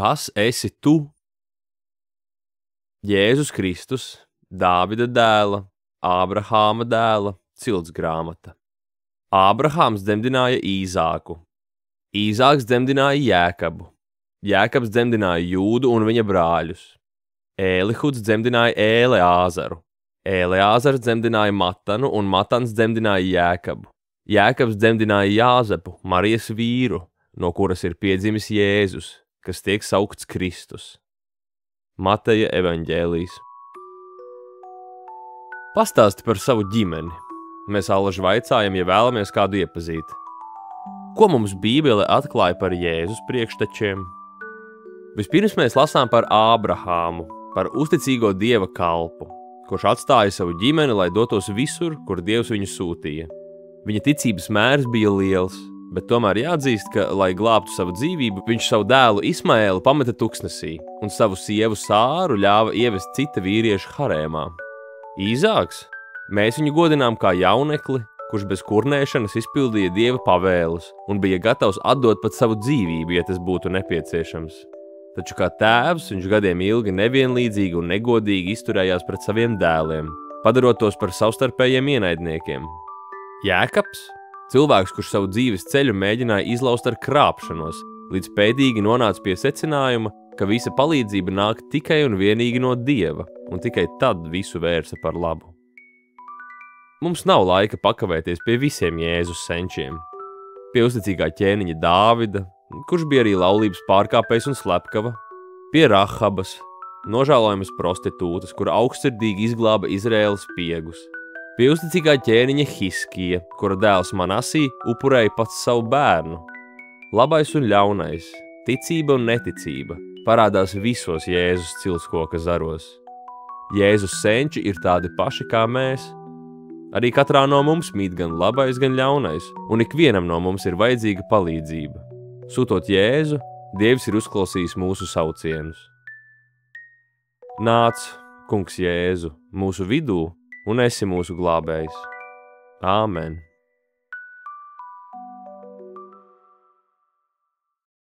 Kas esi tu? Jēzus Kristus, Dāvida dēla, Ābrahāma dēla, cilts grāmata. Ābrahāms dzemdināja Īzāku. Īzāks dzemdināja Jēkabu. Jēkabs dzemdināja Jūdu un viņa brāļus. Ēlihuds dzemdināja Ēleāzaru. Ēleāzars dzemdināja Matanu un Matans dzemdināja Jēkabu. Jēkabs dzemdināja Jāzepu, Marijas vīru, no kuras ir piedzimis Jēzus, kas tiek saukts Kristus. Mateja evaņģēlijs. Pastāsti par savu ģimeni. Mēs allaži vaicājam, ja vēlamies kādu iepazīt. Ko mums Bībele atklāja par Jēzus priekštečiem? Vispirms mēs lasām par Ābrahāmu, par uzticīgo Dieva kalpu, kurš atstāja savu ģimeni, lai dotos visur, kur Dievs viņu sūtīja. Viņa ticības mērs bija liels, bet tomēr jāatzīst, ka, lai glābtu savu dzīvību, viņš savu dēlu Ismaēlu pameta tuksnesī un savu sievu Sāru ļāva ievest cita vīrieša harēmā. Īzāks? Mēs viņu godinām kā jaunekli, kurš bez kurnēšanas izpildīja Dieva pavēles un bija gatavs atdot pat savu dzīvību, ja tas būtu nepieciešams. Taču kā tēvs viņš gadiem ilgi nevienlīdzīgi un negodīgi izturējās pret saviem dēliem, padarot tos par savstarpējiem ienaidniekiem. Jēkabs? Cilvēks, kurš savu dzīves ceļu mēģināja izlaust ar krāpšanos, līdz pēdīgi nonāca pie secinājuma, ka visa palīdzība nāk tikai un vienīgi no Dieva, un tikai tad visu vērsa par labu. Mums nav laika pakavēties pie visiem Jēzus senčiem. Pie uzticīgā ķēniņa Dāvida, kurš bija arī laulības pārkāpējs un slepkava, pie Rahabas, nožēlojamas prostitūtas, kura augstsirdīgi izglāba Izraēlas spiegus, pie uzticīgā ķēniņa Hiskija, kura dēls Manasī upurēja pats savu bērnu. Labais un ļaunais, ticība un neticība parādās visos Jēzus ciltskoka zaros. Jēzus senči ir tādi paši kā mēs. Arī katrā no mums mīt gan labais, gan ļaunais, un ikvienam no mums ir vajadzīga palīdzība. Sūtot Jēzu, Dievs ir uzklausījis mūsu saucienus. Nāc, Kungs Jēzu, mūsu vidū, un esi mūsu glābējs. Āmen.